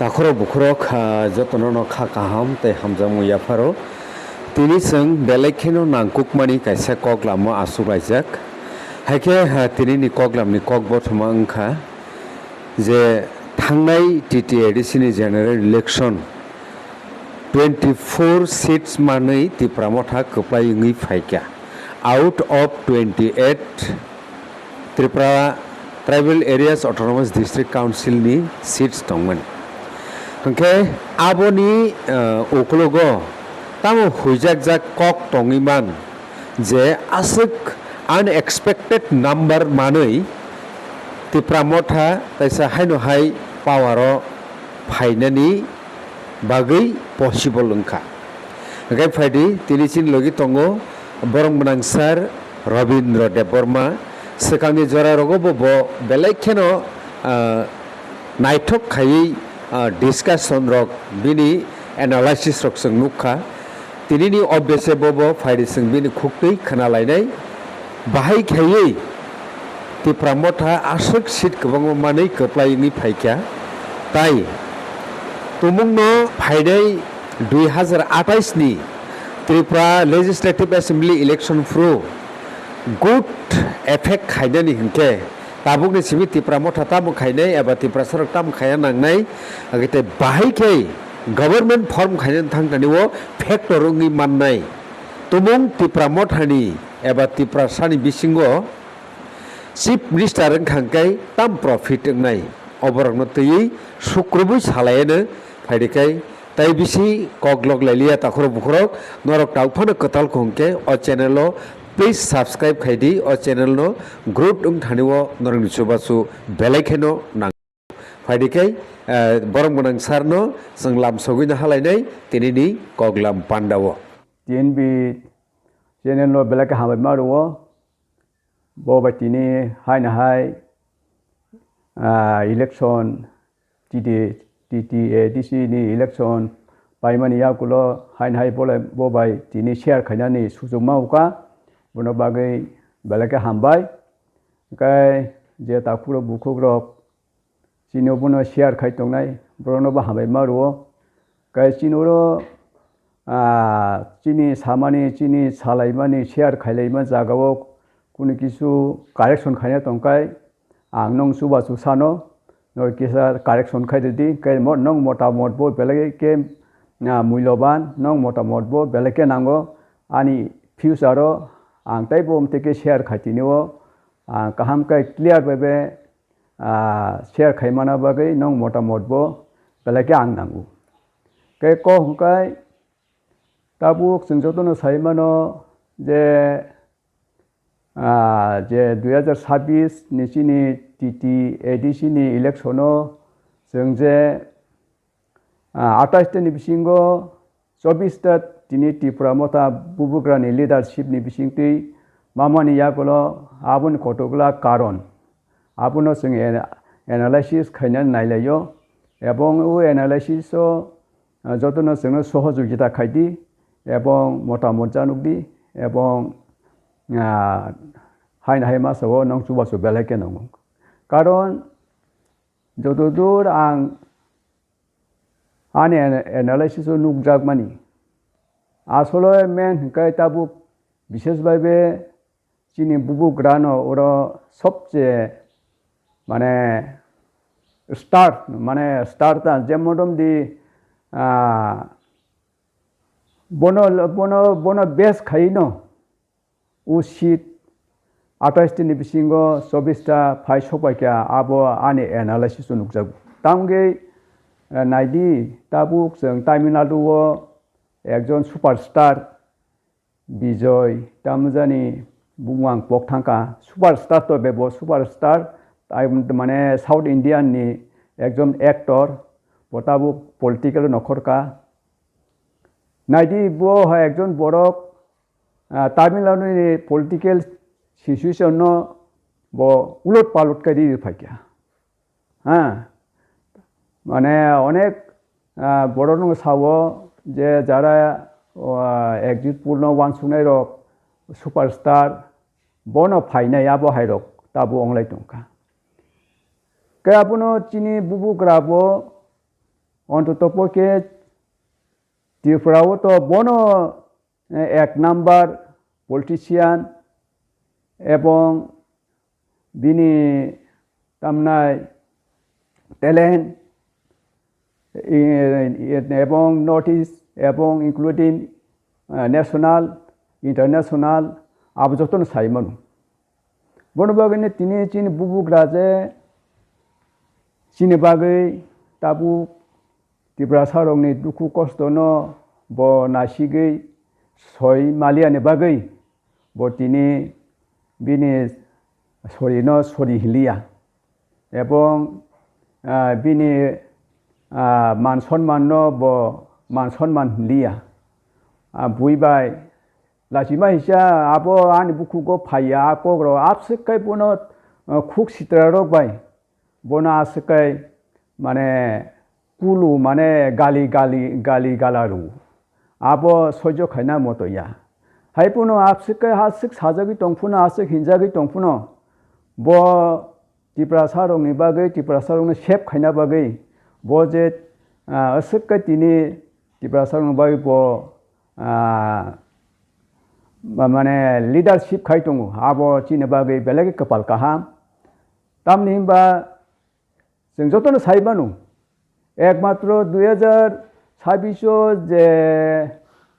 Dakhoro bukhorok jotono kha kaham tei hamjamu yafaro tini seng belekheno nangkukmani kaisa koglamo asuklaijak haike tini ni koglamni kokbo thoma wngkha je thangnai TTADC ni general election 24 seats manui tipramotha kwplaiyungui phaikya out of 28 Tripura Tribal Areas Autonomous District Council ni seats tongmon hingke aboni ukologo tamo huijakjak kok tongiman je asuk unexpected number manui tipramotha taisa haino hai powero phainani bagui possible wngkha hingke phaidi tini chin logi tongo borong manangsar Robindra Deborma sekangni jora rogo bo belekheno naithok khayei discussion rok bini analysis rok sung nukha tinini obviously bobo phaidi sung bini khukui khanalainai bahai khayei tipramotha asuk seat kwbangma manui kwplaiyungui phaikya tai tumungno phaidai 2028 ni Tripura Legislative Assembly election through good effect khainani hingke tabukni simi tipramotha tamo khainai eba Tripura sarak tamo khaya nangnai agite bahai khei government form khainan thangtani o factor ungui mannai tumung tipramothani eba Tripura sani bisingo chief minister wngkhangkai tam profit wngnai oborokno tui sukrubui salayano phaidikai tai bisi koglok lailia takhoro bukhorok norok taufano kotal khongke o channel o please subscribe khaidi o channel no group ungthani o norok nichubasu belaikeno nang phaidikai borong monang sarno jeng lamsogui halainai tinini koglam pandao TNB channel no belaka habai maruo bo batini hai election TTADC ni election paimani yakulo hai bo bai tini share khainani sujuma uka bono bagai belaka hambai kai je takuro bukhogrok chino bono share khai tongnai brono ba habai maruo kai chinoro chini samani chini salaimani share khailaima jagao kuni kisu correction khaina tongkai ang nong suba susano nor kisa correction khaidedi kai nong motamot bo belage ke muiloban nong motamot bo belake nango ani future o ang tai bom teke share khaitiniwo kaham kai clear bebe share khaimana bagai nong motamot bo belake ang nangu kai ko hungkai tabuk singjotono saimano je 2026 ni chini TTADC ni election o जों जे 28 ni bisingo 24 ta tini tipramotha bubugrani leadership ni bisingtui mamani yakolo abun kotogla karon abuno जों analysis khainan nailayo ebong o analysis o jotono जों सहযোগিতা খাইদি এবং মতামত জানুকদি এবং high মাসাও নং সুবাসু বেলাকে নং কারণ যতদূর আং আনি অ্যানালাইসিস নুকজাক মানি আসলে মেন কাই তাবুক বিশেষভাবে চিনি বুবুগ্রানো ওরা সবচেয়ে মানে স্টার্ট যেমন দি বনো বেস খাইনো उ seat 28 ni bisingo 24 ta phai sopakya abo ani analysis nukjak tamge naidi tabuk जों Tamil o ekjon superstar Bijoy tamjani bumwang pokthangka superstar to bebo superstar mane South Indian ni ekjon actor botabuk political nokhorka naidi bo ekjon borok Tamil Nadu ni political situation no bo ulot palot kari phaikya মানে অনেক বড় নং Sao যে যারা exit পূর্ণ ওয়ানসুনাই rock superstar বন ফাইনাই আবো হাইরক তাবো অংলাই টংকা Kaya puno chini bubu grabo অন্ততপক্ষে ত্রিপুরাও তো বনো 1 নাম্বার পলিটিশিয়ান এবং বিনি তামনাই ট্যালেন্ট এবং নর্থ ইস্ট এবং ইনক্লুডিং ন্যাশনাল ইন্টারন্যাশনাল আবো যতন সাইমন বনো বাগैनो তিনি চিন বুবুগ্রা যে চিনি বাগै তাবু ত্রিপুরা सारंनि दुखु कष्टनो ब नासिगै सय मालियानि बागै ब तिनि बिनि सरिनो सरि हिलिया এবং बिनि मान सन्माननो ब मान सन्मान हिलिया बुइबाय लासिमा हिसा आबो आनि बुखुगो फाया कोग्रो आपसकै बनो खुक सित्रा रगबाय बनो आसकै माने कुलु माने गाली गाली गाली गालारु आबो सह्य खायना मतया हायपुनो आपसकै हासिक साजगि तंफुनो आसिक हिंजागि तंफुनो ब ত্রিপুরা सारंनि बागै ত্রিपुरा सारंनि सेफ खायना बागै ब जे असकै तिनि ত্রিপুরা सारंनि बागै ब माने लिडारशिप खाय दङ आबो चिनि बागै बेलेग कपाल काहाम तामनि बा जों जतनो साइबानु एकमात्र 2026 जे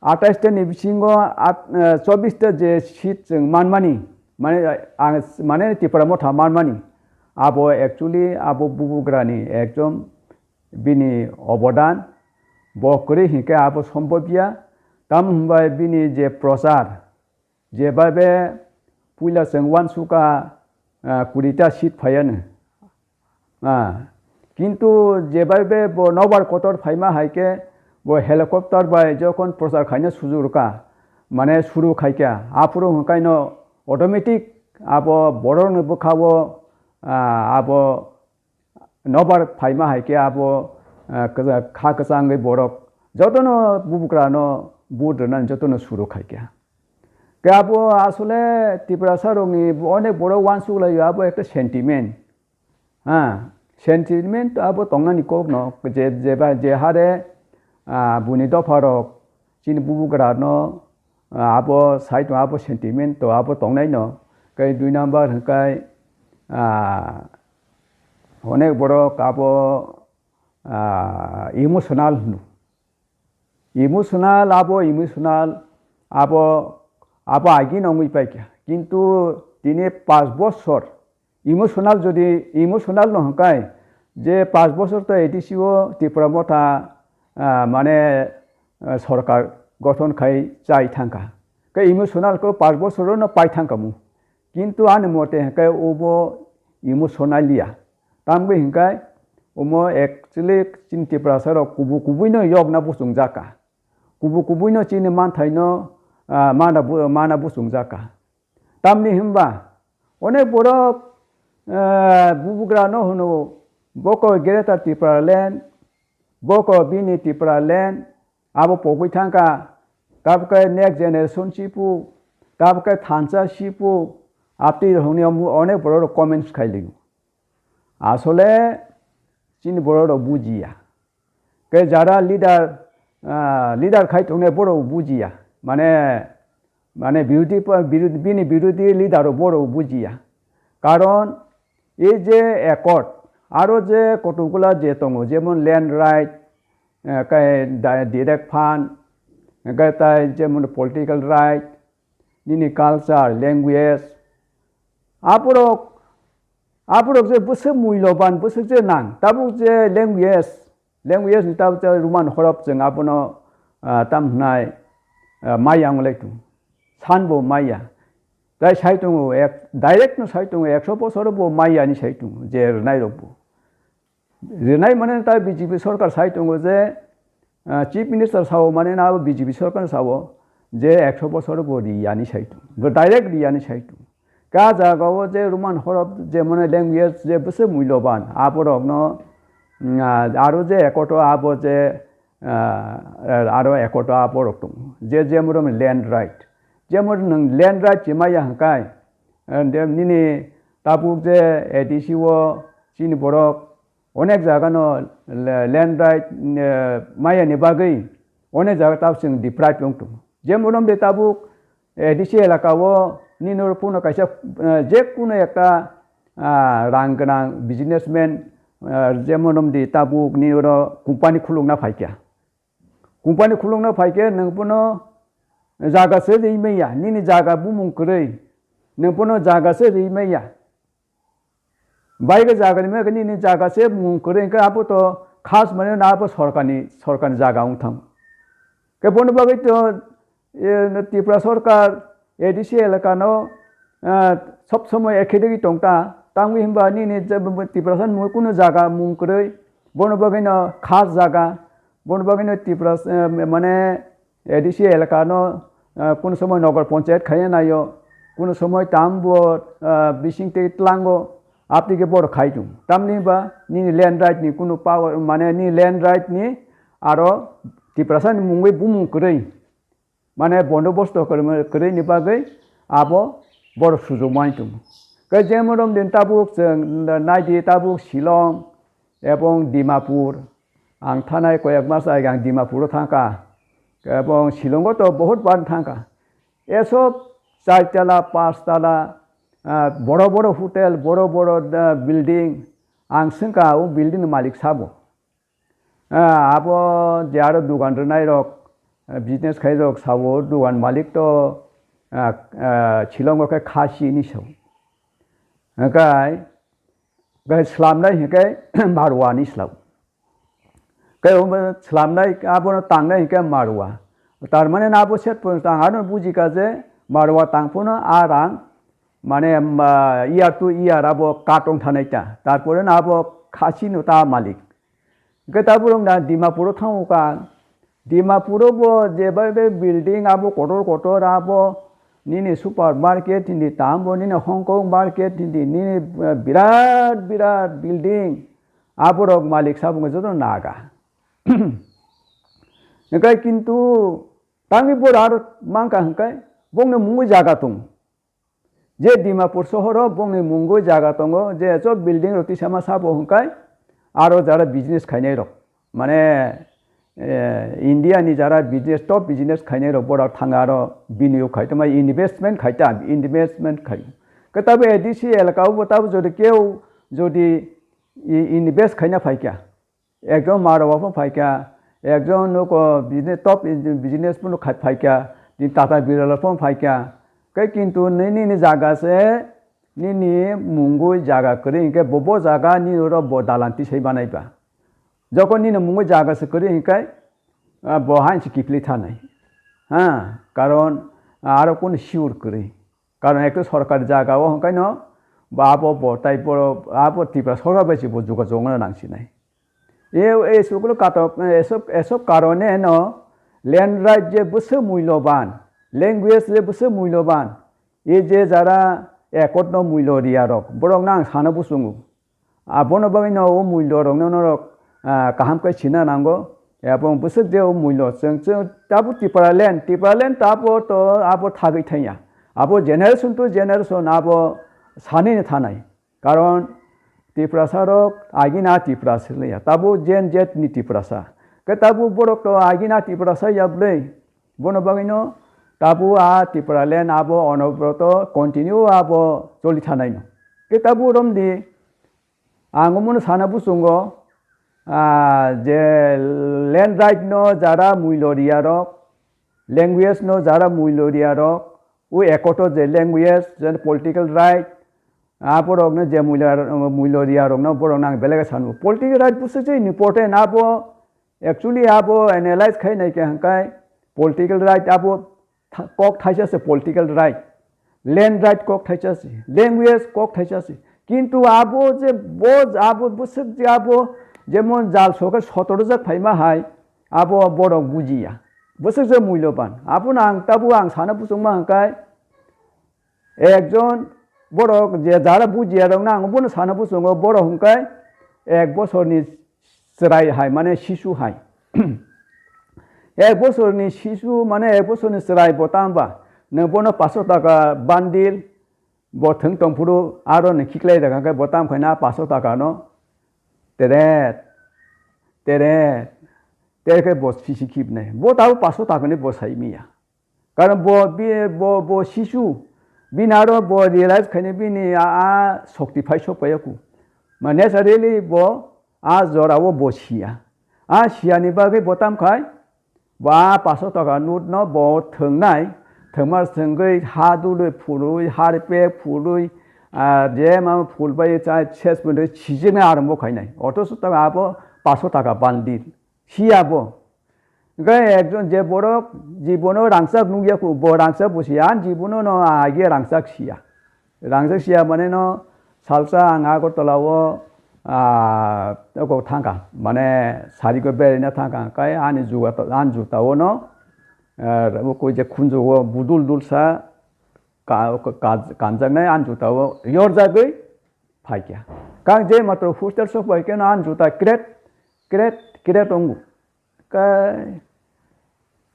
28 नि बिसिङो 24 जे सीट जों मानमानि माने आं माने ত্রিপুরা मथा मानमानि आबो एक्चुअली आबो बुबुग्रानि एकदम बिनि अबदान बकरि हिके आबो सम्भबिया ताम हमबाय बिनि जे प्रचार जेबाबे पुइला जों वानसुका 20टा सीट फायानो किन्तु जेबाबे ब नबार कटर फाइमा हाइके ब हेलिकप्टार बाय जखन प्रचार खायनो सुजुरका माने सुरु खायका आपुरो हकायनो अटोमेटिक आबो बरनो बखावो आबो नबार फाइमा हाइके आबो खा कसांगै बरक जतनो बुबुग्रानो बुदरना जतनो सुरु खायका के आबो आसले ত্রিপুরা सारंनि अनेक बर वानसुलायो आबो एक सेंटिमेंट सेंटिमेंट आबो तंगनानि कोगनो जे जेबा जे हारे बुनि दफारक चिन बुबुग्रानो आबो साइड आबो सेंटिमेंट तो आबो तंगनाइनो कै 2 नाम्बार हकाय अनेक बरक आबो इमोशनल आबो आबो आगि नङै पाइका किन्तु दिने 5 बছর इमोशनल जदि इमोशनल नहकाय जे 5 बছর तो एडिसिओ ত্রিপুরা मथा माने सरकार गठन खाय जाय थांका के इमोशनल को 5 बছর न पाइ थांकामु किन्तु आन मते हकाय ओबो इमोशनलिया तामबे हकाय ओमो एक्चुअली चिन ত্রিপুরা सारो कुबु कुबुइनो यगना बुसुं जाका कुबु कुबुइनो चिन मानथाइनो माना बुसुं जाका तामनि हिमबा अनेक बरक बुबुग्रानो होनो बको गेरेता ত্রিপুরা लैंड बको बिनि ত্রিপুরা लैंड आबो पगै थांका ताबके नेक्स्ट जेनेरेशन सिपु ताबके थानसा सिपु आपति होनि अनेक बरक कमेंट्स खाइलिगु आसले चिन बरक बुजिया के जारा लीडर खाइतने बरक बुजिया माने बिनि बिरोधी लीडर बरक बुजिया कारण এই যে একট আরো যে কতগুলা যে দङ যেমন ল্যান্ড রাইট ডিরেক্ট ফান্ড তাই যেমন পলিটিক্যাল রাইট নিনি কালচার ল্যাঙ্গুয়েজ আপরক যে বসে মূল্যবান বসে যে নাং তাবু যে ল্যাঙ্গুয়েজ তাবু যে রুমান হরপ जों আপনো তামনাই মাইয়াং লাইतु सानबो माइया दाय साइतुं एक डाइरेक्ट न साइतुं 100 बছর बो माइयानि साइतुं जे रनाय रबो रनाय माने ता बीजेपी सरकार साइतुं जे चीफ मिनिस्टर सावो माने ना बीजेपी सरकार सावो जे 100 बছর बो रियानि साइतुं डाइरेक्ट रियानि साइतुं का जागाव जे रुमान हरप जे माने लैंग्वेज जे बसे मूल्यवान आबरक न आरो जे एकट आबो जे आरो एकट आबरक दं जे जेमरम लैंड राइट जेमर नों लैंड राइट जिमाया हकाय निनि ताबुक जे एडिसिओ चिन बरक अनेक जागानो लैंड राइट मायानि बागै अनेक जागा ताब जों डिप्राइभ दंतो जे मरम दे ताबुक एडिसि एलाकाओ निनो पुनो काइसा जे कुनो एकटा रां गोनां बिजनेसमेन जे मरम दे ताबुक निनो कम्पानि खुलुंना फाइक्या कम्पानि खुलुंना फाइके नोंपुनो जागासो दैमैया निनि जागा बुमुं करै नोंपुनो जागासो दैमैया बाइक जागा में निनि जागासे मुं करै के आपो तो खास माने ना आपो सरकारनि जागा उठाम के बन बागै तो त्रिपुरा सरकार एडिसि एलाकानो सब समय एखेदि टंटा तांगि हिमबा निनि त्रिपुरा सान मुं कुनो जागा मुं करै बन बागै न खास जागा बन बागै न त्रिपुरा माने एडिसि एलाकानो कुनो समय नगर पंचायत खाय नायो कुनो समय तामबो बिसिंते तलांगो आपनि के बर खाइदुं तामनि बा नि लैंड राइट नि कुनो पावर माने नि लैंड राइट नि आरो त्रिपुरा सान मुंगै बुमुं करै माने बन्दोबस्त करै नि बागै आबो बर सुजुग माइदुं के जेमरम दिन ताबुक जों नायदि ताबुक शिलं एवं डिमापुर आं थानाय कयेक मास आं डिमापुराव थांका एवं शिलंआव तो बहुत बार थांका एसब 4 तला 5 तला बड़ बड़ होटेल बड़ बड़ बिल्डिंग आं सिंका बिल्डिंग मालिक साबो आबो जारो दुकान रनाय रक बिजनेस खाय रक साबो दुकान मालिक तो शिलंआव खासी नि साव गाय गाय स्लामनाय हिके मारवानि स्लाव गाय स्लामनाय आबो तांनाय हिके मारवा तारमाने नाबो सेट तांगानो बुजिका जे मारवा तांफोनो आरां माने इयार टू इयार आबो काटं थानायता तारपरे ना आबो खासी नुता मालिक गतापुरम ना डिमापुराव थांगा डिमापुराव जेबे बिल्डिंग आबो कटर कटर आबो निनि सुपर मार्केट निनि तामबो निनि हंकं मार्केट निनि बिराट बिराट बिल्डिंग आबो रक मालिक साबुंग जतो नागा नकाय किन्तु तांगि बर आरो मांका हंकाय बंनो मुंगै जागा दं जे डिमापुर शहराव बंनि मुंगै जागा दङ जे सब बिल्डिं रति सामा साबो हंकाय आरो जारा बिजनेस खायनाय रक माने इंडिया नि जारा बिजनेस टप बिजनेस खायनाय रक बर थांगा आरो बिनियोग खायता मा इनभेस्टमेंट खायता इनभेस्टमेंट खाय कताबे एडिसि एलाकाव बताब जदि केव जदि इनभेस्ट खायना फाइका एकदम मारवाफो फाइका एकदम नको बिजनेस टप बिजनेस पुनो फाइका टाटा बिरलाफोर फाइका के किन्तु निनि जागा से निनि मुंगै जागा करै इनके बबो जागा नि र दालांति सै बानायबा जखन निनि मुंगै जागा से करै इनकाय बहाय किफली थानाय हां कारण आरो कोन सिउर करै कारण एक सरकार जागाओ हंकाय न बाबो बटाय बर आबो त्रिपुरा सरकार बायसि बजुगा जंगना नांसिनाय ए सुकुल काटक एसब कारणे न लैंड राइट जे बसे मूल्यवान लैंग्वेज जे बसे मूल्यवान ये जे जारा एकट न मूल्य रिया रक बरं नां सानो बुसुङो आबोनो बागै न ओ मूल्य रक न रक काहाम काय सिना नांगो एवं बसे जे ओ मूल्य जों ताबो त्रिपुरा लैंड ताबो तो आबो थागै थाया आबो जेनेरेशन टू जेनेरेशन आबो सानैनो थानाय कारण त्रिपुरा सारक आगिना त्रिपुरा सलैया ताबो जेन जेट नि त्रिपुरा सा के ताबो बरक तो आगिना त्रिपुरा सा याबलै बनो बागैनो ताबो आ त्रिपुरा लैंड आबो अनब्रत कंटिन्यू आबो चलि थानाय न के ताबो रमदि आंगमन साना बुसुंगो जे लैंड राइट न जारा मूल्य रिया रक लैंग्वेज न जारा मूल्य रिया रक उ एकट जे लैंग्वेज जे पॉलिटिकल राइट आबो रक न जे मूल्य रिया रक न बरक नां बेलेग सानु पॉलिटिकल राइट बुसु जे इम्पोर्टेंट आबो एक्चुअली आबो एनालाइज खायनाय के हंकाय पॉलिटिकल राइट आबो कक थाइसासे पॉलिटिकल राइट लैंड राइट कक थाइसासे लैंग्वेज कक थाइसासे किन्तु आबो जे बोज आबो बुसु जे आबो जेमन जाल सके 17 जाक फाइमा हाय आबो बरक बुजिया बुसु जे मूल्यवान आबो नां ताबो आं सानो बुसुंमा हंकाय एकजन बरक जे जारा बुजिया दं ना आंबो सानो बुसुङो बर हंकाय 1 बोसोरनि सराय हाय माने शिशु हाय 1 बोसोरनि शिशु माने 1 बोसोरनि सराय बतामबा नोंबोनो 500 टाका बान्डिल बथों टंफुरु आरो नखिक्लाय दागा बताम खायना 500 टाका न teret teret teret ke bos fisikip ne bo tahu 500 টাকা ne bos hai mi ya karon bo sisu binaro bo realize khane bini a shokti phai so payaku mane sarili bo a jorawo bo sia a sia ni ba ke botam khai ba 500 টাকা nut no bo thungnai thengma thengoi ha du le phurui har pe phurui যে মামা ফুল পাই চাই শেষ পর্যন্ত সিজনে আরম্ভ খাই নাই অথচ তাকে আবো 500 টাকা বান্দিল সিয়াবো একজন যে বড় জীবনও রাংসাক নুগিয়াকু বড় রাংসাক বসিয়া জীবনও ন আগে রাংসাক সিয়া মানে ন সালসা আং আগরতলাও থাকা মানে সারিগো বেরিনা থাকা কাই আনি জুতাও ন কই যে খুনজো বুদুল দুলসা 간장내 안 주다고 여자의 파이야. 강제 마트로 후스텔 속 보이게는 안 주다 그래 동구. 그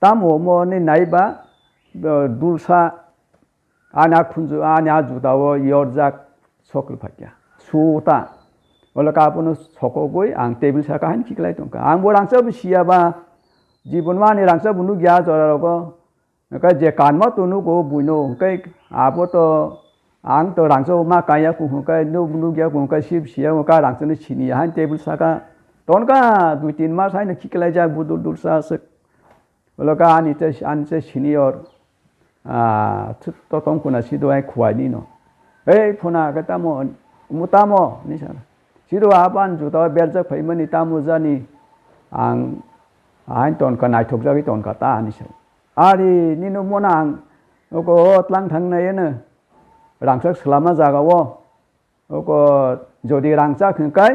다모 뭐니 나이바 둘사 아냐 군주 아냐 주다고 여자 속을 파이야. 수다 올라가보는 속고고이 안 테이블 사가 한 기글라이 동가. 안 뭐랑 서브 시야바 জীবনমানি রাংসা বুনু গিয়া জরারগো cái je kan ma tu nu ko buino cái apo to ang to rang so ma kaya ku cái nu gya ku cái sip sia ka rang so ni chini han table sa ka ton ka 2-3 mass hai na khikla ja budul dul sa se lo ka ani se senior to tong ku na si do ai khwai ni no ei phuna ka ta mo mutamo ni sa si do apan ju to bel ja phai mani ta mo ja ni ang han ton ka nai thok ja ki ton ka ta ni sa 아리 니노 모낭 오고 tlăng thang này nè rangsak selama jagawo ogo jodi rangsak kai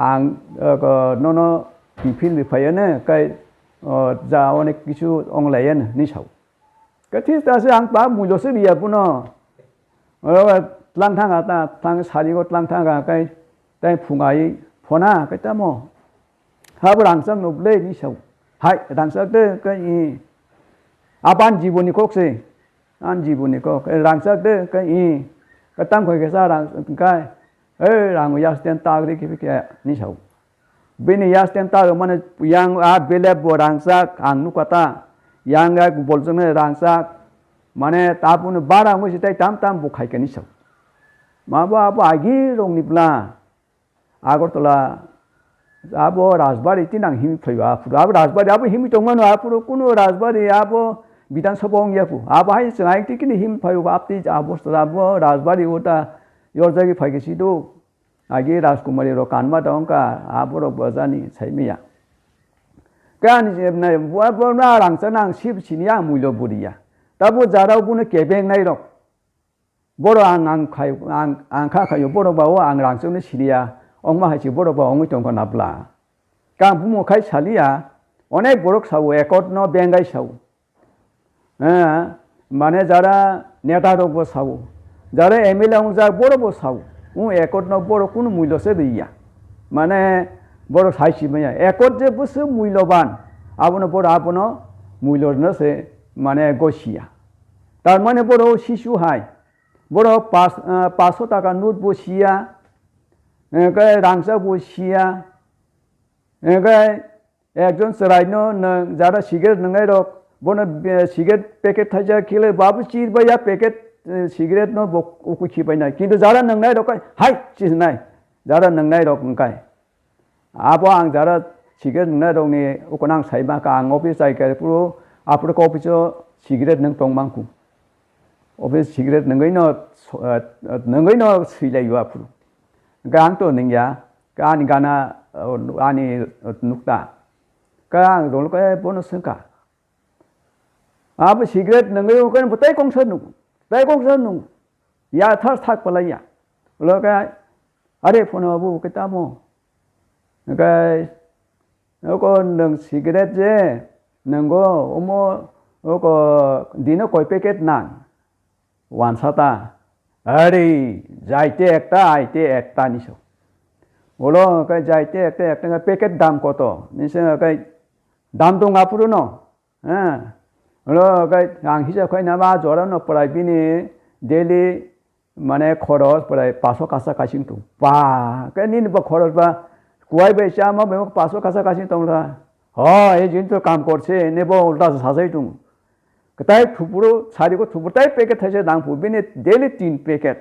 ang ogo nono pipil bi phayane kai ja onek kichu onglayen ni sau kathi ta se ang pa mulo se biya puno ogo tlăng thang ata thang sari go tlăng thang kai tai phungai phona kai ta mo ha rangsak noble ni sau hai rangsak de kai apan জীবনী kokse an জীবনী kok rangsak de kai ka tam khoi ke sa rang kai rang yasten tagri ki ke ni sau bini yasten tag mane yang a bele bo rangsak ang nu kata yang ga boljone rangsak mane tapun bara mo sitai tam bu khai ke ni sau ma ba agi rong ni pla agortola abo rajbari tinang himi phaiwa abo rajbari abo himi tongmano apuro kuno rajbari abo বিধানসভা ইয়াকু আবো high সঙ্গাই টিকিনি হিম ফাইও আপতি আবো সদাবো রাজবাড়ি ওটা ইয়রজাগি ফাইগেসিদো আগে রাজকুমারী র কানমা দংকা আবো র বজানি সাইমিয়া কান না বনা রাংসানাং শিব সিনিয়া মুইল বুরিয়া তাবো জারাও বুনে কেবেং নাই রক বড় আং খাই আং খা খাইও বড় বাও আং রাংসনে সিরিয়া অংমা হাইছি বড় বাও অংই টংকা নাবলা কাং বুমো খাই সালিয়া অনেক বড়ক সাও একট ন বেঙ্গাই সাও মানে যারা নেতারও বসাও যারা এমএলএ যার বড় বসাও একট ন বড় কোন মূল্য সে দিয়া মানে বড় সাইসি মাইয়া একট যে বসে মূল্যবান আপন বড় আপন মূল্য সে মানে গসিয়া তার মানে বড় শিশু হাই বড় 500 টাকা নোট বসিয়া রাংসা বসিয়া একজন চড়াইন যারা সিগারেট নঙ্গাই রক बोनो सिगरेट पैकेट थाजा खिले बाबू चीर बया पैकेट सिगरेट नो उकु खिबाय ना किन्तु जारा नंगनाय रक हाय चिज नाय जारा नंगनाय रक नंकाय आबो आं जारा सिगरेट नंगनाय रकनि उकनां साइबा का आं ऑफिस जायका पुरो आपुर को ऑफिस सिगरेट नंग टंगमांकु ऑफिस सिगरेट नंगै न सैलायो आपुर गां तो नंगया गानि गाना आनि नुक्ता का आं दलक बोनो संका अब सिगरेट नंगे उकन बतै कोंसन नु या थर थाक पलाया लगा अरे फोन अबु केतामो गाय ओको नंग सिगरेट जे नंगो ओमो ओको दिनो कोई पैकेट ना वानसाता अरे जाइते एकटा आइते एकटा निसो ओलो गाय जाइते एकटा पैकेट दाम कत निसे गाय दाम दं आपुरो न हाँ लो गाय आं हिसाब खाय ना बा जरा न पराय बिनि डेली মানে খরচ প্রায় 500 কাছাকাছি দं বা নিবা খরচ বা কুয়াই বেসা আমার 500 কাছাকাছি দंরা এই জিনিস কাম করছে নেব উল্টা সাজাই দं তাই থুপুরো সারিগো থুপুর তাই প্যাকেট থাকছে দামফু বিনি ডেইলি 3 প্যাকেট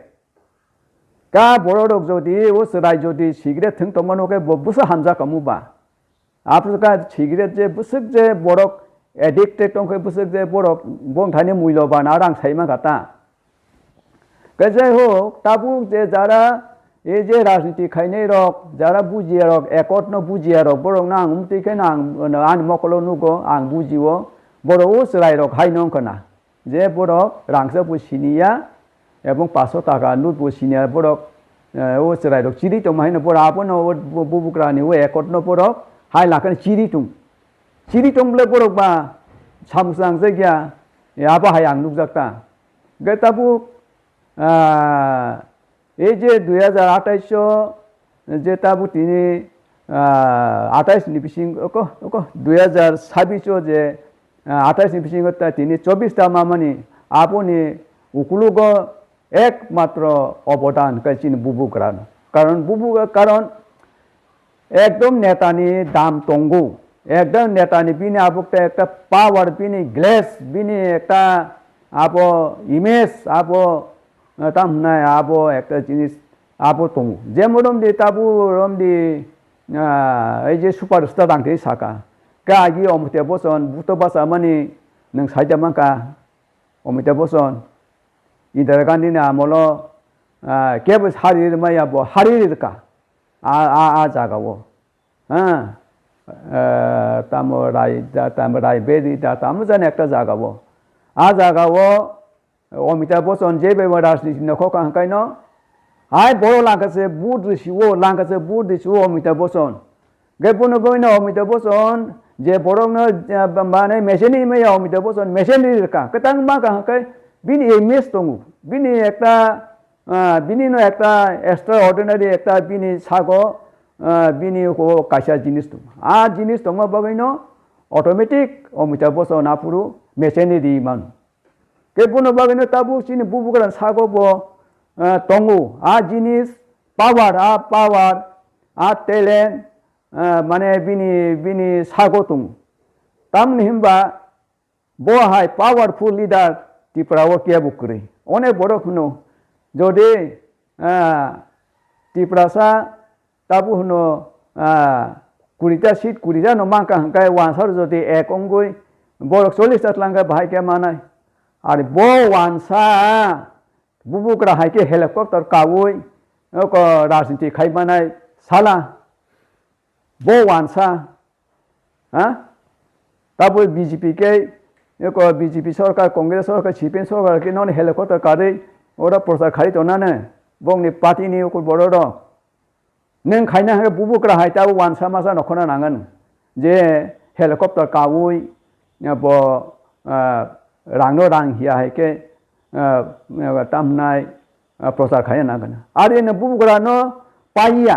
কা বড় রোগ যদি ও সরাই যদি সিগারেট থং তমান ওকে বুসা হামজা কামুবা আপনার সিগারেট যে বুসুক যে বড় এডিক্টেড দंखै বুসুক যে বড় বং থানি মূল্যবান আর আং সাইমা গাতা যাই হোক তাবু যে যারা এই যে রাজনীতি খাইনাই রক যারা বুঝিয়ে রক একত ন বুঝিয়ে রক বরং না আং উমতিকে না আং মকল নুগো আং বুঝিও বড় ও সরাই রক হাই নংকনা যে বড় রাংসা বুঝিনিয়া এবং 500 টাকা নুট বুঝিনিয়া বড় ও সরাই রক চিরি তো মাইন বড় আপন বুবুকরানি ও একত ন বড় হাই লাখান চিরি টংবলে বড় বা সামসাং জায়গা আবা হাই আং নুকজাকতা গে তাবু এই যে 2028 যে তাবু তিনি 28 নি বিসিং 2026 যে 28 নি বিসিং তিনি 24 টা মামানি আপনি উকুলুগ একমাত্র অবদান কাইছিন বুবুকরান কারণ একদম নেতানি দাম তঙ্গু একদম নেতানি বিনি আবুকটা একটা পাওয়ার বিনি গ্লেস বিনি একটা আবো ইমেজ আবো তামনায় আবো একটা জিনিস আবো তঙ্গু যে মরম দি তাবু রমদি এই যে সুপারস্টার দাংতে সাকা কাগি অমিতাভ বচ্চন বুতো বাসা মানি নों সাইদামাকা অমিতাভ বচ্চন ইন্দিরা গান্ধী না আমলো কেবল হারির মায়াবো হারিরকা आ जागावो तामराय बेदी तामजान एक जागावो आ जागावो अमिताभ बच्चन जे बेबो राजनीति नखो कांकाइनो हाय बड़ो लांकासे बुट रिसिवो लांकासे बुट रिसिवो अमिताभ बच्चन गेबुनो बइनो अमिताभ बच्चन जे बड़ोनो माने मेसेनि मेया अमिताभ बच्चन मेसेनि का कतां मा कांकाइ बिनि इमेज दङ बिनि एकटा बिनिनो एकटा एक्सट्रा अर्डिनारि एकटा बिनि सागो बिनि कायसा जिनिस दं आ जिनिस दङ बगैनो अटोमेटिक अमिताभ बच्चन आपुरु मेसेनि मान के बुनो बगैनो ताबु सिनि बुबुगरान सागो बो दङो आ जिनिस पावर आ टेलेन्ट माने बिनि सागो दं तामनि हिमबा बहाय पावरफुल लिडार टिप्राओ के बुकरि अनेक बड़ खुनो যদি টিপ্রাসা তাবু হনো 20টা সিট 20টা নমাকা হাঙ্কায় ওয়ানসার যদি এক অঙ্গই বড় 40টা লাঙ্গা ভাইকে মানায় আর ব ওয়ানসা বুবুকরা হাইকে হেলিকপ্টার কাউই রাজনীতি খাই মানায় সালা ব ওয়ানসা তাবু বিজেপি কে বিজেপি সরকার কংগ্রেস সরকার সিপিএম সরকার কে নন হেলিকপ্টার কারে ওরা প্রচার খাই তো না নে বংনি পার্টিনি উকুর বড় র नों खायना हाय बुबुकरा हाय ताबु वानसा मासा नखना नांगोन जे हेलिकप्टार कावुई ब रांनो रां हिया हायके तामनाय प्रचार खाय नांगोन आरो न बुबुकरा न पाइया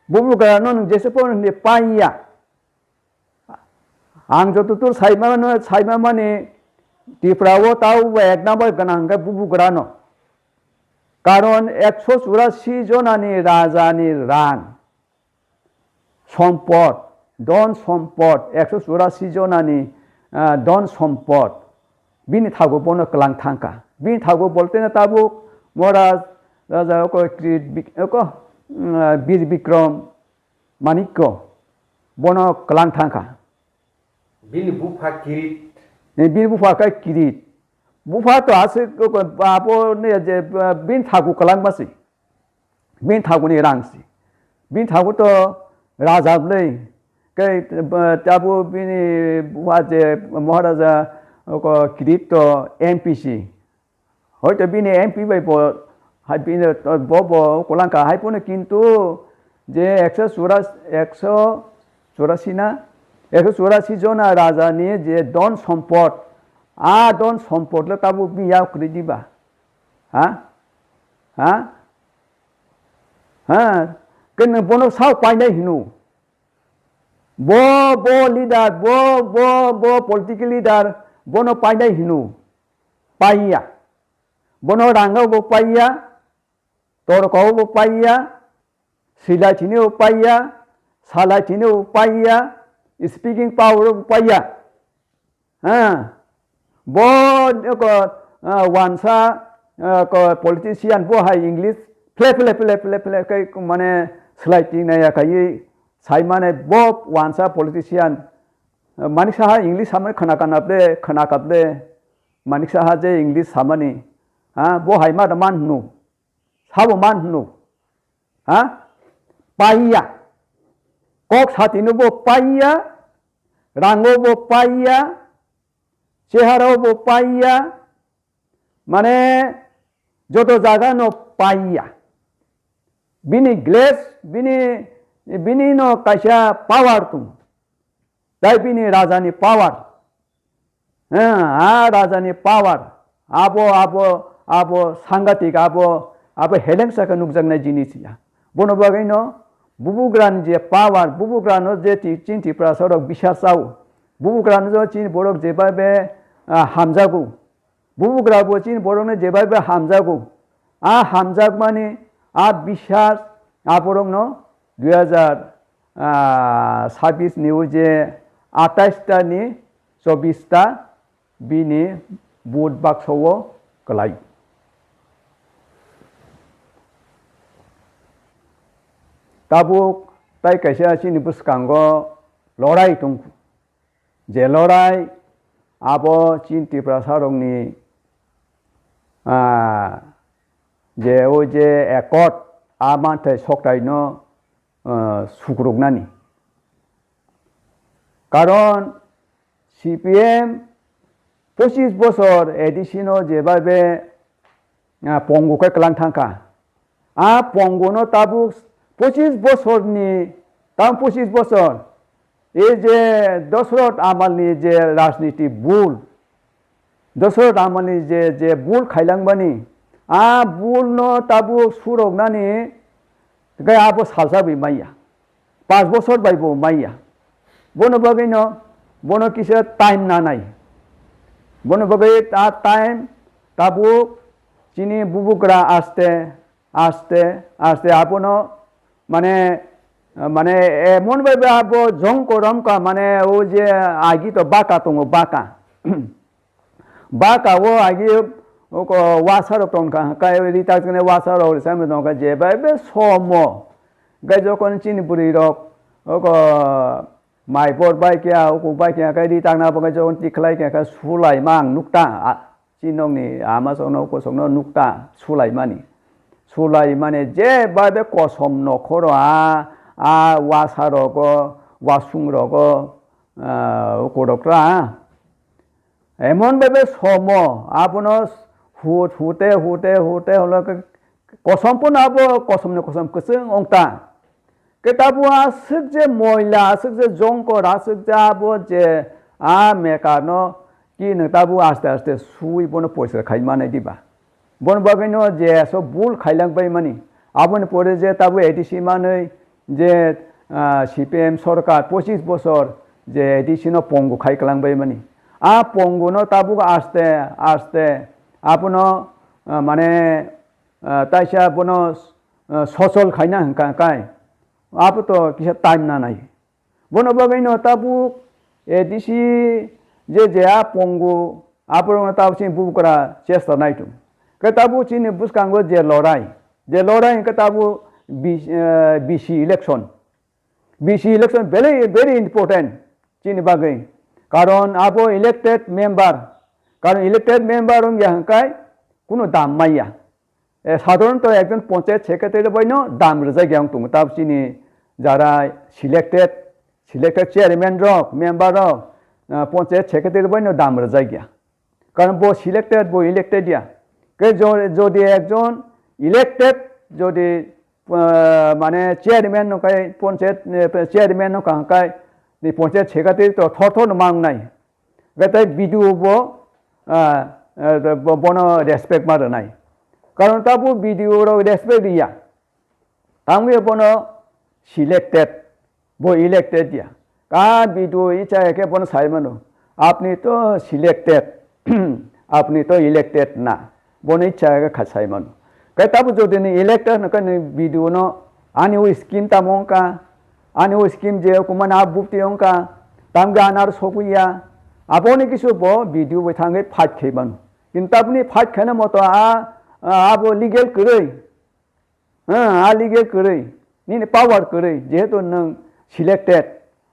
बुबुकरा न नों जेसे पन ने पाइया आं जतुतुर साइमा माने टिप्राओ ताउ एक नाम्बार गनां हाय बुबुकरा न কারণ 184 জনানি রাজানি রাং সম্পদ ধন সম্পদ 184 জনানি ধন সম্পদ বিনি থাকো বন ক্লাং থাকা বিনি থাকো বলতে না তাবু মহারাজ রাজা বীর বিক্রম মানিক্য বন ক্লাং থাকা বিনি বুফা কিরিট বীর বুফা কাই কিরিট बुफा तो आसे आपो ने जे बिन थागु कलांग बासी बिन थागु नि रांसी बिन थागु तो राजाबले के ताबु बिनि बुफा जे महाराजा को किरीट तो एमपीसी হয়তো बिनि एमपी बाय बो हाय बिनि बो कलांका हाय पने किन्तु जे 184 ना 184 जना राजानि जे धन सम्पद don সম্পদ le tabu biya krediba ken bono sao painai hinu bo leader bo political leader bono painai hinu paiya bono ranga bo paya tor ko bo paya sila chini bo paya sala chini bo paya speaking power bo paya bo ko wansa ko politician bo hai english play kai mane sliding na ya kai sai mane bo wansa politician manik saha english samane khana kapde manik saha je english samani bo hai ma man nu sabo man nu paya kok satinu bo paya rango bo paya chehara bo paya mane joto jaga no paya bini glass bini no kaisa power tu dai bini rajani power rajani power abo sangatik abo helengsa ka nukjang na jinis ya bono bagai no bubugran je power bubugran no je chinti prasarok bisasau bubugran jo chin borok je babe hamjagu bubugra bo chin borok ne je babe hamjagu hamjag mane বিশ্বাস আবরং ন 2026 নিউজে 28টা নি 24টা বিনি বুট বাক্সও গলাই তাবুক তাই কাইসা চিনি বুসকাঙ্গ লড়াই টংকু যে লড়াই আবো চিন্তি প্রসারংনি যে ও যে একট আমাতে সকটাইনো সুগ্রুগনানি কারণ সিপিএম 25 বছর এডিশনো যেভাবে পঙ্গুকে ক্লান থাকা পঙ্গুনো তাবু 25 বছরনি তাম 25 বছর এই যে দশরথ আমালনি যে রাজনীতি ভুল দশরথ আমালনি যে ভুল খাইলাংবানি बुल न ताबु सुरक नानी गए आबो सालसा भी माइया 5 बছর बाइबो माइया बोनो बगै न बोनो किसे टाइम ना नाई बोनो बगै ता टाइम ताबु चिनी बुबुकरा आस्ते आस्ते आस्ते आबो न माने एमन बाइबे आबो जंकरम का माने ओ जे आगि तो बाका तंगो बाका वो आगि ओको वासारो टंका काय रिटार्ट कने वासारो सामे टंका जे बाबे सोमो गाय जकन चिनि बुरि रक ओको माइपर बाइकिया ओको बाइकिया काय रिटार्ट ना बगाय जकन तिखलाय के सुलाय मां नुक्ता चिनंनि आमा सनो को सनो नुक्ता सुलाय माने जे बाबे कसम नखर वासारो को वासुं रको ओको रकरा एमन बाबे सोमो आपनो हुते हलो कसम पन आबो कसम कसं अंगता केताबु आसक जे महिला आसक जे जंकर आसक जे आबो जे मेकानो कि नताबु आस्ते आस्ते सुई बनो पैसा खाइ माने दिबा बन बगैनो जे सो बुल खाइलांबाय मानि आबन परे जे ताबु एडिसि माने जे सीपीएम सरकार 25 बছর जे एडिसिनो पंगु खाइकलांबाय मानि पंगुनो ताबु आस्ते आस्ते आपनो माने ताइसा बनो ससल खाइना हंका काय आप तो किसा टाइम ना नाई बनो बगैनो ताबु एडिसि जे पंगु आपरो ताबु चिन बुकरा चेष्टा नाइटु के ताबु चिन बुसकांगो जे लड़ाई के ताबु बीसी इलेक्शन very important चिन बागै कारण आबो इलेक्टेड मेम्बर कारण इलेक्टेड मेम्बर हंकाय कोनो दाम माइया साधारणत एकजन पंचायत सेक्रेटारि बयनो दाम जायगायाव दङ ताब चिनि जारा सिलेक्टेड चेयरमैन रक मेम्बर रक पंचायत सेक्रेटारि बयनो दाम जायगा कारण बो सिलेक्टेड बो इलेक्टेड या के जदि एकजन इलेक्टेड जदि माने चेयरमैन नकाय पंचायत चेयरमैन नकाय नि पंचायत सेक्रेटारि तो थर मांगनाय बेताय बिडिओ बो बनो रेस्पेक्ट मारनाय कारण ताबु बिडिओ रो रेस्पेक्ट दिया तांगे बनो सिलेक्टेड बो इलेक्टेड दिया का बिडिओ इचा के बनो साइमनो आपनी तो सिलेक्टेड आपनी तो इलेक्टेड ना বনে ইচ্ছা খাসাইমান কে তাবো যদি ইলেক্টর নকানি ভিডিও ন আনি ও স্কিম তামংকা আনি ও স্কিম যে কুমান আপ বুপতি অংকা তামগে আনার সকুইয়া আপনি কিছু ব ভিডিও বই থাঙ্গে ফাইট খেইমান কিন্তু আপনি ফাইট খেনে মতো আবো লিগেল করে হ্যাঁ লিগেল করে নিনে পাওয়ার করে যেহেতু নং সিলেক্টেড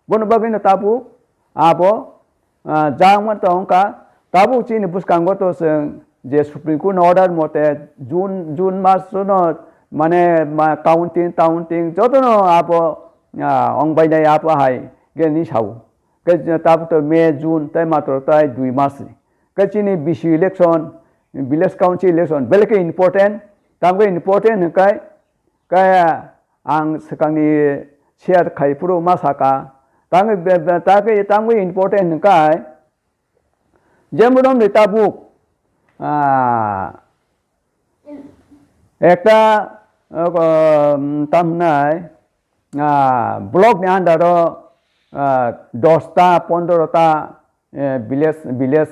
বন বাগিনো তাবু আবো জামান তো অংকা তাবু চিনি বুসকাঙ্গ তো যে সুপ্রিম কোর্ট অর্ডার মতে জুন মাস মানে কাউন্টিং যত আবো অংবাইনাই আবো হাই গে নি সাউ কে তাবু তো মে জুন তাই মাত্র তাই 2 মাস কে চিনি VC election village council election बेलेके इम्पोर्टेंट तामगे इम्पोर्टेंट हकाय काया आं सकांनि शेयर खाइपुरो मासाका तामगे इम्पोर्टेंट हकाय जेमरम ताबुक একটা তামনাই ব্লক नि आन्डार 10টা 15টা ভিলেজ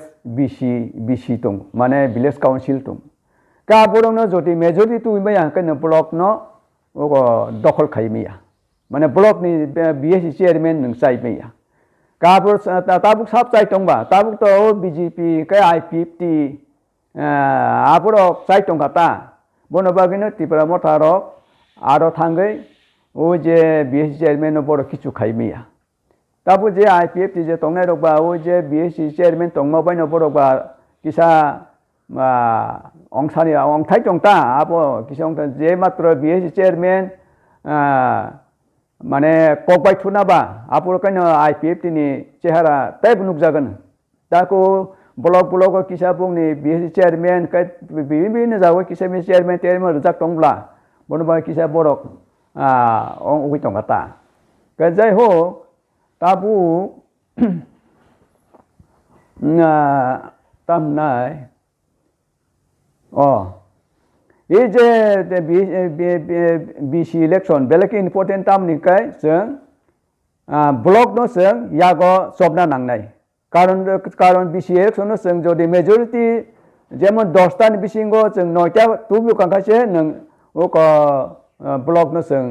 বিসি दं माने ভিলেজ काउंसिल दं का बरंनो जदि मेजरिटी तुइबाय आंखनो ब्लक न दखल खाइमिया माने ब्लक नि बीएससी चेयरमैन नों चाइमिया काबो ताबुक साब चाइ दंबा ताबुक तो बीजेपी के I50 आबरो चाइ दंगाता बनबागिनो त्रिपुरा मोटारक आरो थांगै ओ जे बीएससी चेयरमैन बर किछु खाइमिया ताबु जे I50 जे तंगनाय रकबा ओ जे बीएससी चेयरमैन तंगमा बायनो बरकबा किसा अंसानि अंथाइ दंता आबो किसा अंथा जे मात्र बीएससी चेयरमैन माने ककबाय थुनाबा आबो कानो I50 नि चेहरा ताइब नुकजागोन ताको ब्लक किसा बुंनि बीएससी चेयरमैन कै बिबिनो जावो किसा चेयरमैन रजाक दंब्ला बनबा किसा बरक उगै दंगाता जाय हो ताबु तामनाय ये जे बीसी इलेक्शन बेलेके इम्पोर्टेंट तामनिकाय जों ब्लक न जों यागो सबना नांनाय कारण बीसी इलेक्शन जों जदि मेजरिटी जेमन 10टा नि बिसिंगो जों 9टा तुबु कांखासे नों ब्लक न जों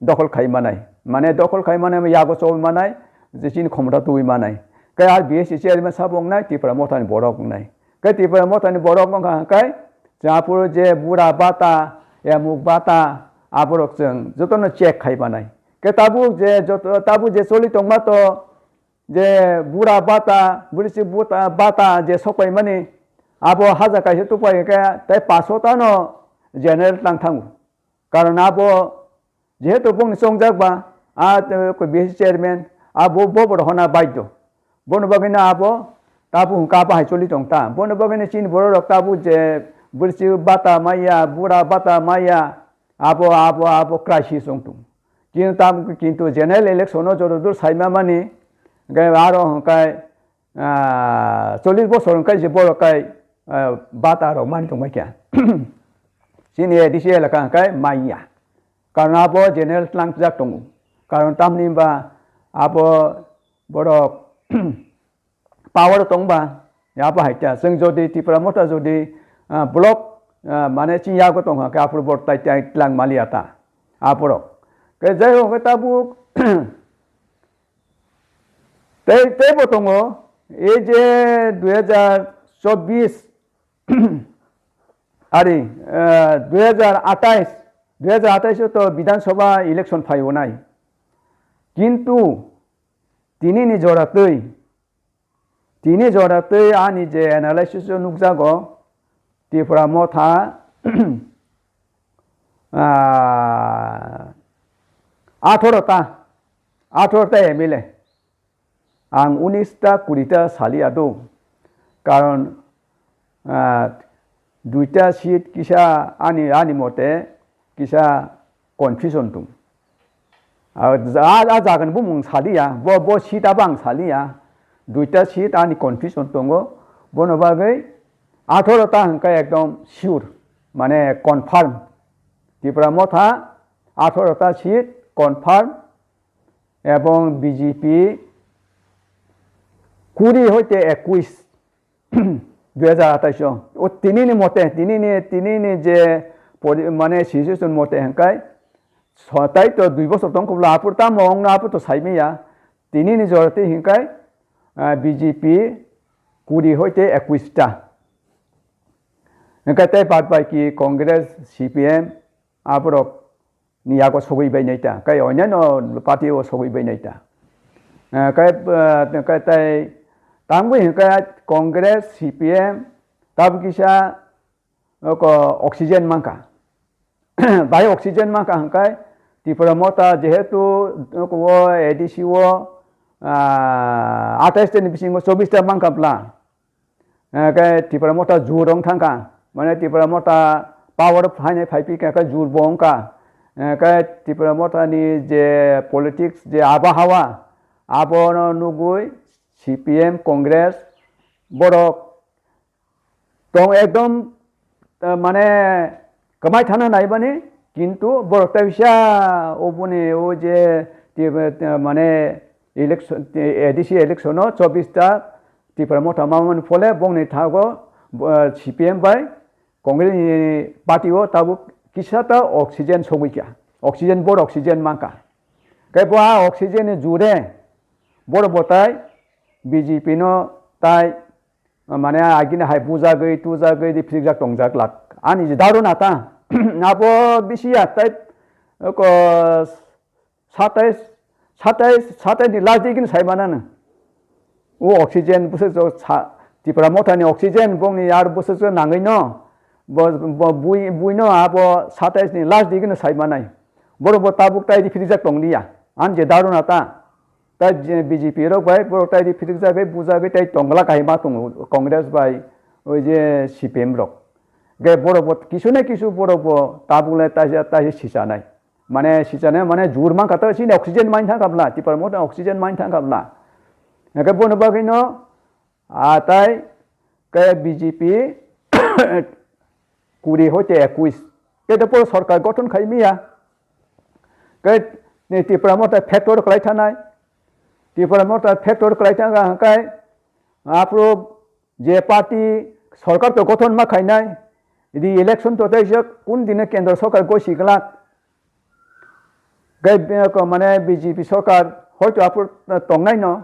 दखल खाइमानाय माने दखल खाइमानाय यागो सबमानाय जेसिन खमता तुइमानाय कै आर बीएससी चेयरमैन साबंनाय त्रिपुरा मोटानि बरक बुंनाय कै त्रिपुरा मोटानि बरक बुंखाय जापुर जे बुरा बाता एमुक बाता आबरक जों जतन चेक खाइबानाय कै ताबु जे चलि दंबा तो जे बुरा बाता बुरिसि बाता जे सकाय माने आबो हाजा काइसे तुपाय कै ताय 500टा न जेनेरेल थांथांगु कारण आबो जेहेतु बुंनि संजाकबा बीएससी चेयरमैन आबो बोबर होना बाध्य बनबागिनो आबो ताबु हुंका बाहाय चलि दंता बनबागिनो चिन बर ताबु जे बुरसि बाता माया बुरा बाता माया आबो क्राइसिस दंतु किन्तु जेनेरेल इलेक्शन जदुर साइमा माने आरो हुंकाय 40 बছर हुंकाय जे बरकाय बाता रक मानि दंबाय चिन एडिसि एलाका हुंकाय माया कारण आबो जेनेरेल क्लांक जाक दं कारण तामनिबा आबो बरक पावर दंबा याबो हाइता जों जदि त्रिपुरा मोटा जदि ब्लक माने चियागो दं का आपुर बरताय लांग मालियाता आपुर के जाय हो ताबु ते दङ ए जे 2024 आरि 2028 तो विधानसभा इलेक्शन फाइवनाय किन्तु तिनि जरातै आनि जे एनालाइसिस नुकजागो त्रिपुरा मोथा 18टा एमएलए आं 19टा 20टा सालिया दं कारण 2टा सीट किसा आनि मते किसा कन्फ्यूजन दं जागोन बुं सालिया बो सीटा बां सालिया 2टा सीट आनि कन्फ्यूजन दङ बनबागै 18टा हंका एकदम सिउर माने कनफार्म त्रिपुरा मोथा 18टा सीट कनफार्म एवं बीजेपी 20 হইতে 21 2028 ও তিনিনি মতে তিনিনি যে মানে সিচুয়েশন মতে হাঙ্কাই সতাই তো 2 বছর দংকবলা আপুর তামং না আপু তো সাইমিয়া তিনিনি জরতে হিঙ্কাই বিজেপি 20 হইতে 21টা হাঙ্কাই তাই বাদ বাকি কংগ্রেস সিপিএম আবরক নিয়াগো সগৈবাই নাইতা কাই অন্যান্য পার্টিও সগৈবাই নাইতা কাই তাই তামবো हिंकाय कांग्रेस सीपीएम तब किसा ऑक्सीजन मांका बाय ऑक्सीजन मांका हिंकाय त्रिपुरा मोटा जेहेतु वो एडीसी वो 28 दिन बिसिंग 24 टा मांका प्ला काय त्रिपुरा मोटा जुरंग थांका माने त्रिपुरा मोटा पावर फाइने फाइपी का जुर बोंका काय त्रिपुरा मोटा नि जे पॉलिटिक्स जे आबहावा आबोनो नुगुय सीपीएम कांग्रेस बरक तो एकदम माने कमाई थाना नायबानी किंतु बरक ताइसा ओबने ओ जे माने इलेक्शन एडीसी इलेक्शनो 24टा त्रिपुरा मोटा मामन फले बंगनि थागो सीपीएम बाय कांग्रेस पार्टीओ ताबु किसाता ऑक्सीजन सगैका ऑक्सीजन बोर ऑक्सीजन मांका कैबा ऑक्सीजन जुरे बोर बताय बीजेपी नो ताई माने आगिने हाय बुजा गई तुजा गई दि फिरजाक टंगजाक लाक आनी जे दारू नाता नाबो बिसिया ताई को 27 नि लास्ट दिगिन साइबानानो ओ ऑक्सीजन बुसे जो त्रिपुरा मोटानि ऑक्सीजन बंगनि यार बुसे जो नाङै न बुइनो आबो 27 नि लास्ट दिगिन साइबानाय बरोबर ताबुक ताई दि फिरजाक टंगलिया आन जे दारू नाता ताई बीजेपी रक बाय बर ताई फिटिक जागे बुजा गई ताई टंगला काहिमा दङ कांग्रेस बाय ओइ जे सीपीएम रक गे बरोबर किछु ना किछु बरोबर ताबुले ताई सिजानाय माने सिजानाय माने जुरमा काता सिने ऑक्सीजन माइन थांगाब्ला तिपार मत ऑक्सीजन माइन थांगाब्ला गे बनो बागिनो ताई के बीजेपी 20 হইতে 21 केते पर सरकार गठन खाइमिया के तिपार मत फैक्टर खलाय थानाय त्रिपुरा मोटा फैक्टर कराइथांगा हांकाय आपरो जे पार्टी सरकार तो गठन मा खाइनाय यदि इलेक्शन तो तैसे कुन दिने केंद्र सरकार गसिगला गे माने बीजेपी सरकार हयतो आपरो तंगनाय न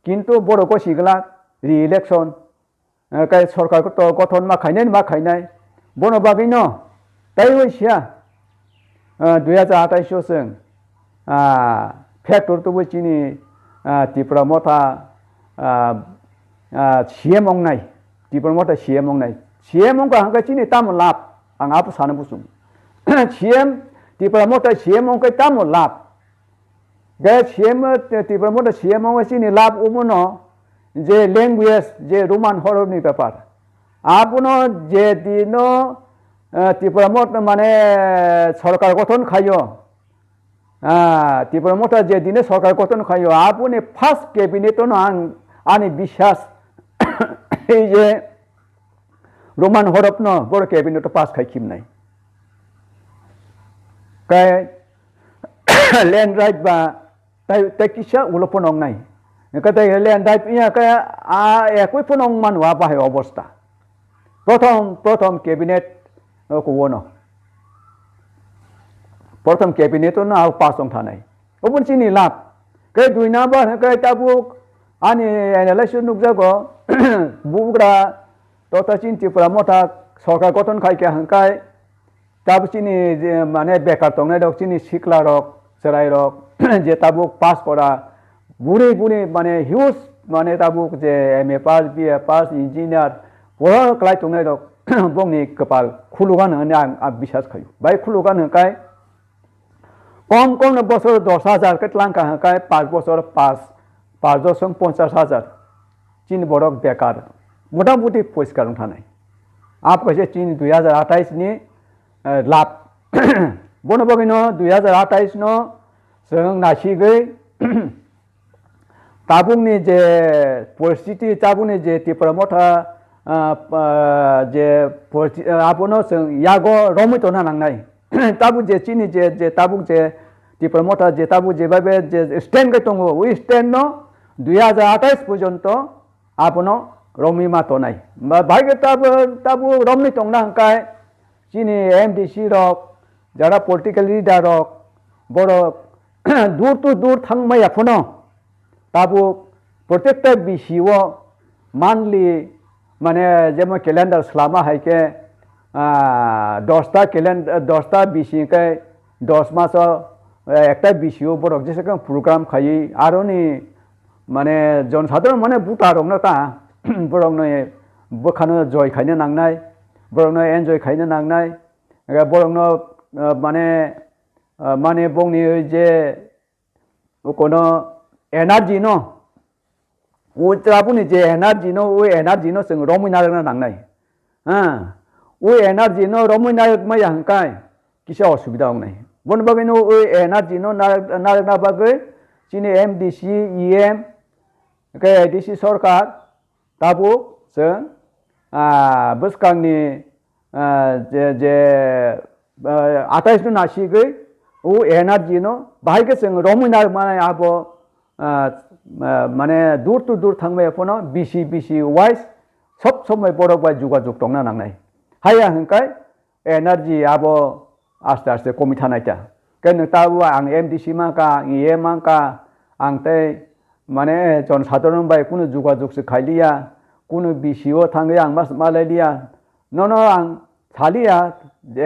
किंतु बड़ गसिगला रि इलेक्शन काय सरकार तो गठन मा खाइनाय बनो बागै न ताइ होइसिया 2028 जों फैक्टर तो बचिनि त्रिपुरा मोटा सीएम अंगनाय त्रिपुरा मोटा सीएम अंग हांगा चिनि ताम लाभ आं आप सानो बुसुं सीएम त्रिपुरा मोटा सीएम अंग ताम लाभ गे सीएम त्रिपुरा मोटा सीएम अंग चिनि लाभ उमनो जे लैंग्वेज जे रोमान हरनि ब्यापार आपनो जे दिनो त्रिपुरा मोटा माने सरकार गठन खायो त्रिपुरा मोटा जे दिने सरकार गठन खायो आपुने फार्स्ट कैबिनेट नो आनी विश्वास जे रोमान हरप न बर कैबिनेट पास खाइखिमनाय काय लैंड राइट बा ताइ किसा उलपन अंगनाय कतै लैंड राइट इया काय एकoi पनong मानवा बाहाय अवस्था प्रथम कैबिनेट को वनो प्रथम कैबिनेट ना पास थानाय ओपन चिनि लाभ कै दुई नम्बर कै ताबुक आनी एनालाइसिस नुकजागो बुग्रा तथा चिन त्रिपुरा मोटा सरकार गठन खाइके हांकाय ताबु चिनि माने बेकार तंगनाय रक चिनि सिखला रक चराय रक जे ताबुक पास करा बुरी माने हिउज माने ताबुक जे एमए पास बीए पास इंजिनियर बड़ा क्लाय तंगनाय रक बंगनि कपाल खुलुगान होनना आं बिसास खायो बाय खुलुगान हांकाय कम बছর 10,000 के लांका हांकाय 5 বছর 5,50,000 चीन बरक बेकार मोटामुटी परिष्कार थानाय आप कैसे चीन 2028 नि लाभ बनो बगिनो 2028 नो जों नासिगै ताबुंनि जे परिस्थिति ताबुंनि जे त्रिपुरा मोटा जे आपनो जों यागो रमितो नांनाय ताबु जे चीनी जे ताबुक जे त्रिपुरा मोटा जे ताबु जे स्टैंड के दङ उ स्टैंड नो 2028 पर्यन्त आपनो Romi matonai. Bagai tabu Romi tong na hangkai. Sini MDC rok, jara political leader rok, borok dur thang maya phono. Tabu protector bisiwo monthly mane jemo calendar selama hai ke 10টা calendar 10টা bisi ke 10 maso একটা bisiwo borok jese kan program khai aroni mane jon sadharon mane buta rok na ta borok no bokhano joy khaine nangnai borok no enjoy khaine nangnai borok no mane bongni je kono energy no Utrapuni je energy no sing romi narak na nangnai energy no romi narak ma yangkai kisa osubida ongnai bon bagai no energy no narak na bagai sini MDC EM ke DC sorkar tabu sing buskangni je 28 no nasi gai energy no bahai ke sing romi narak ma abo মানে দূর থাকবে এখনো BC wise সব সময় বড় by যোগাযোগ দং না নাंनाय হাইয়া হংকাय এনার্জি আবো আস্তে আস্তে কমি থানাयটা কেন তাবো আং এমডিসি মাকা ইয়ে মাকা আংতে মানে জনসাধারণ বাই কোনো যোগাযোগ সে খাইলিয়া কোনো বিসিও থাঙ্গে আং মালাইলিয়া ন আং সালিয়া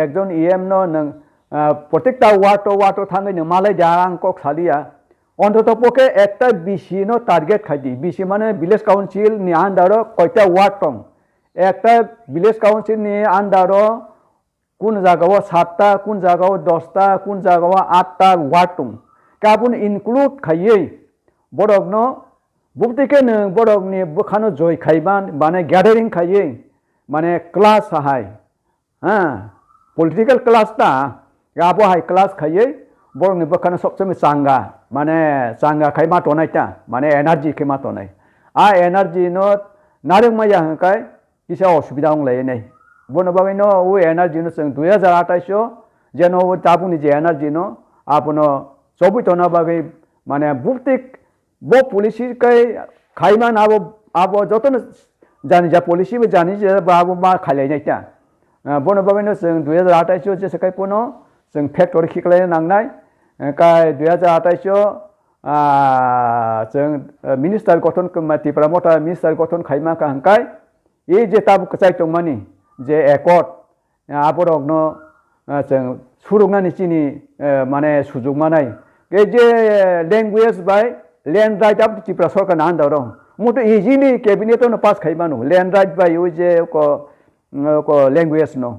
একজন ইএম নং প্রত্যেকটা ওয়াটো থাঙ্গে ন মালাই যা আং কক সালিয়া অন্তত পক্ষে একটা বিসি নো টার্গেট খাইদি বিসি মানে ভিলেজ কাউন্সিল নি আন্ডারো কয়টা ওয়ার্ড দं একটা ভিলেজ কাউন্সিল নি আন্ডারো কোন জায়গাও 7টা কোন জায়গাও 10টা কোন জায়গাও 8টা ওয়ার্ড দं কাবুন ইনক্লুড খাইयै বড়গনো বুবতিকে নো বড়গনি বখানো জয় খাইবান মানে গ্যাদারিং খাইयै মানে ক্লাস হাই পলিটিক্যাল ক্লাসটা গাবো হাই ক্লাস খাইयै বড়গনি বখানো সবসময় চাঙ্গা মানে চাঙ্গা খাইমা তনাইটা মানে energy Khaimah Tonai energy no নারেং মাইয়া হংকাय কিসা অসুবিধা হংলাই নাই বন বাগै নো এনার্জি নো जों 2028 যেন তাবুনি যে এনার্জি নো আপনো সবই তনা বাগै মানে বুকতিক বো পলিসি কাই খাইমা আবো যতন জানি যা পলিসি বো জানি যে বাবো মা খাইলাই নাইটা বন বাগै नो जों 2028 जेसे काई पनो जों फैक्टरि खिखलाय नांनाय কাই 2028 जों मिनिस्टार गठन कमिटिफ्रा मथा मिनिस्टार गठन खाइमा कांकाय ए जे ताबु कचाइ तंमानि जे एकट आबरगनो जों सुरुंनानि चिनि माने सुजुग मानाय ए जे लैंग्वेज बाय लैंड राइट अफ त्रिपुरा सरकार नांदाव रं मुतो इजिली कैबिनेट नो पास खाइमानो लैंड राइट बाय ओ जे को लैंग्वेज नो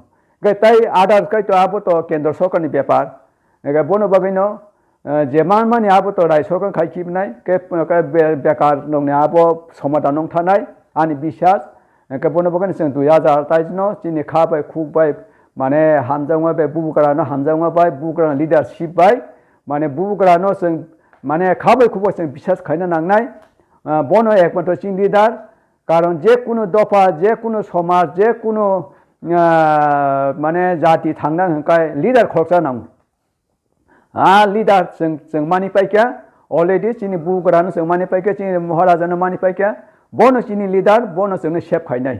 गे ताई आदार काइ तो आबो तो केंद्र सरकारनि बेपार बनो बागैनो जेमान माने आबो तो राय सरकार खाइखिबनाय के बेकार नंने आबो समाधान नं थानाय आनि बिसास के बनो बागैनो जों 2028 नो चिनि खाबाय खुबाय माने हामजांवा बे बुबुग्रानो हामजांवा बाय बुबुग्रा लिडारशिप बाय माने बुबुग्रानो जों माने खाबाय खुबाय जों बिसास खाइना नांनाय बनो एकमात्र चिन लिडार कारण जे कुनो दफा जे कुनो समाज जे कुनो माने जाति थांना हंकाय लिडार खरसा नांगौ लिडार जों मानि पाइका अलरेडी चिनि बुग्रानो जों मानि पाइका चिनि महाराजानो मानि पाइका बनो चिनि लिडार बनो जोंनो सेफ खाइनाय